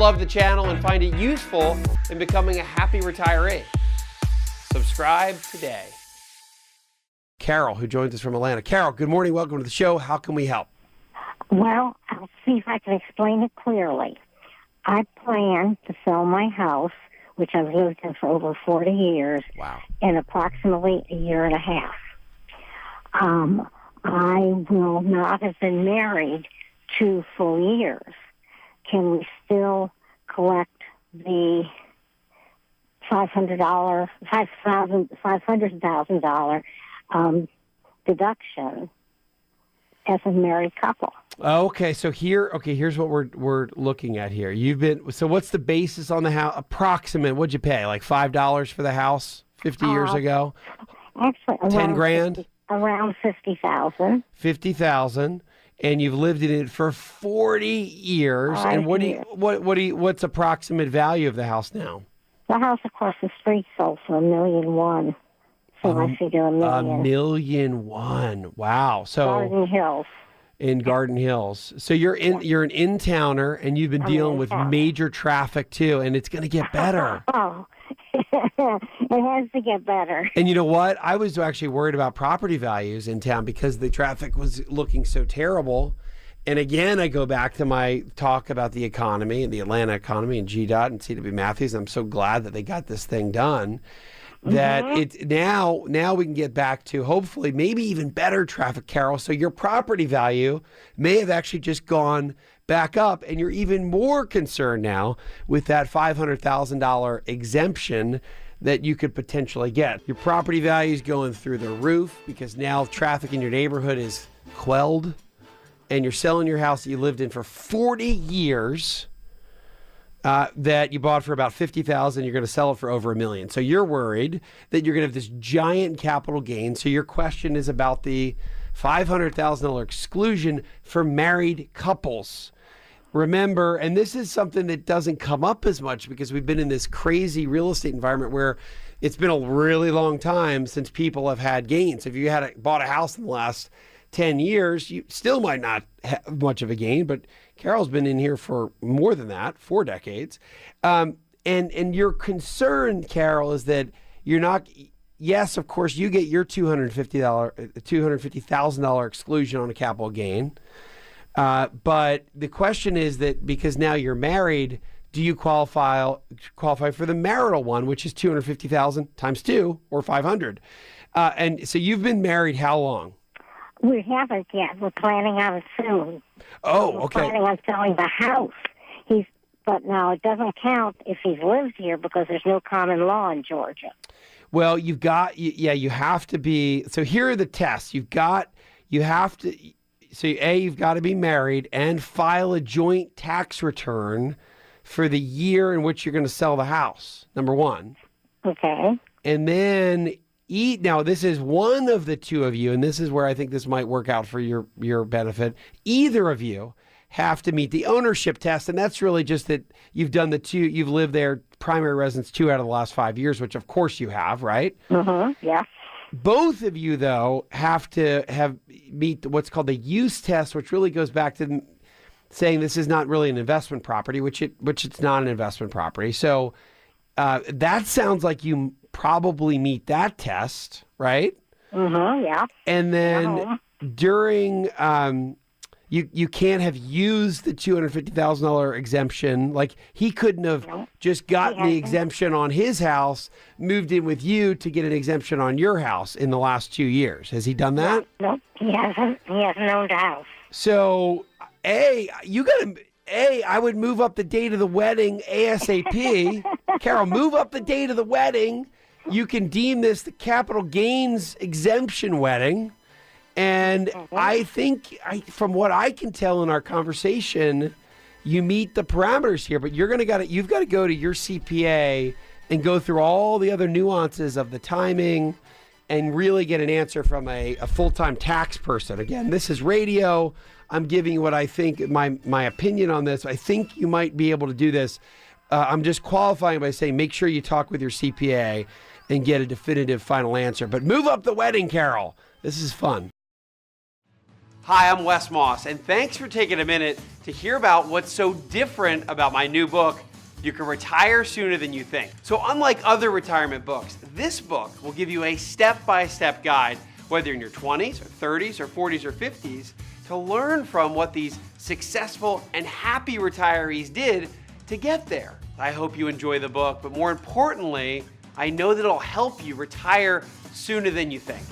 love the channel and find it useful in becoming a happy retiree. Subscribe today. Carol, who joins us from Atlanta. Carol, good morning. Welcome to the show. How can we help? Well, I'll see if I can explain it clearly. I plan to sell my house, which I've lived in for over 40 years, in approximately a year and a half. I will not have been married 2 full years. Can we still collect the $500,000 deduction as a married couple? Okay, so here's what we're looking at here. So what's the basis on the house? Approximate, what'd you pay? Like $5 for the house 50 years ago? Actually, $10 grand? Around $50,000. $50,000, and you've lived in it for 40 years. And what's approximate value of the house now? The house across the street sold for $1.1 million. So I figure $1 million. $1.1 million. Wow. So Garden Hills. In Garden Hills. So you're an in-towner, and you've been dealing with major traffic too, and it's going to get better. Oh, it has to get better. And you know what? I was actually worried about property values in town because the traffic was looking so terrible. And again, I go back to my talk about the economy and the Atlanta economy and GDOT and CW Matthews. I'm so glad that they got this thing done. That it's now we can get back to hopefully maybe even better traffic, Carol. So your property value may have actually just gone back up, and you're even more concerned now with that $500,000 exemption that you could potentially get. Your property value is going through the roof because now traffic in your neighborhood is quelled, and you're selling your house that you lived in for 40 years. That you bought for about $50,000, you're going to sell it for over $1 million. So you're worried that you're going to have this giant capital gain. So your question is about the $500,000 exclusion for married couples. Remember, and this is something that doesn't come up as much because we've been in this crazy real estate environment where it's been a really long time since people have had gains. If you bought a house in the last 10 years, you still might not have much of a gain, but Carol's been in here for more than that, 4 decades. And your concern, Carol, is that you're not, yes, of course, you get your $250,000 exclusion on a capital gain. But the question is that because now you're married, do you qualify for the marital one, which is $250,000 times 2 or $500? And so you've been married how long? We haven't yet. We're planning on it soon. Oh, We're okay. planning on selling the house. But now it doesn't count if he's lived here because there's no common law in Georgia. Well, you have to be. So here are the tests. You've got to be married and file a joint tax return for the year in which you're going to sell the house. Number one. Okay. And then now, this is one of the two of you, and this is where I think this might work out for your benefit. Either of you have to meet the ownership test, and that's really just that you've lived there, primary residence 2 out of the last 5 years, which of course you have, right? Yeah. Both of you, though, have to meet what's called the use test, which really goes back to saying this is not really an investment property, which it's not an investment property. So that sounds like you probably meet that test, right? Yeah. And then during, you can't have used the $250,000 exemption. Like he couldn't have just gotten the exemption on his house, moved in with you to get an exemption on your house in the last 2 years. Has he done that? No, he hasn't. He hasn't owned a house. So, I would move up the date of the wedding ASAP. Carol, move up the date of the wedding. You can deem this the capital gains exemption wedding. And I think, from what I can tell in our conversation, you meet the parameters here. But you've got to go to your CPA and go through all the other nuances of the timing and really get an answer from a full-time tax person. Again, this is radio. I'm giving you what I think, my opinion on this. I think you might be able to do this. I'm just qualifying by saying make sure you talk with your CPA and get a definitive final answer. But move up the wedding, Carol. This is fun. Hi, I'm Wes Moss, and thanks for taking a minute to hear about what's so different about my new book, You Can Retire Sooner Than You Think. So unlike other retirement books, this book will give you a step-by-step guide, whether you're in your 20s or 30s or 40s or 50s, to learn from what these successful and happy retirees did to get there. I hope you enjoy the book, but more importantly, I know that it'll help you retire sooner than you think.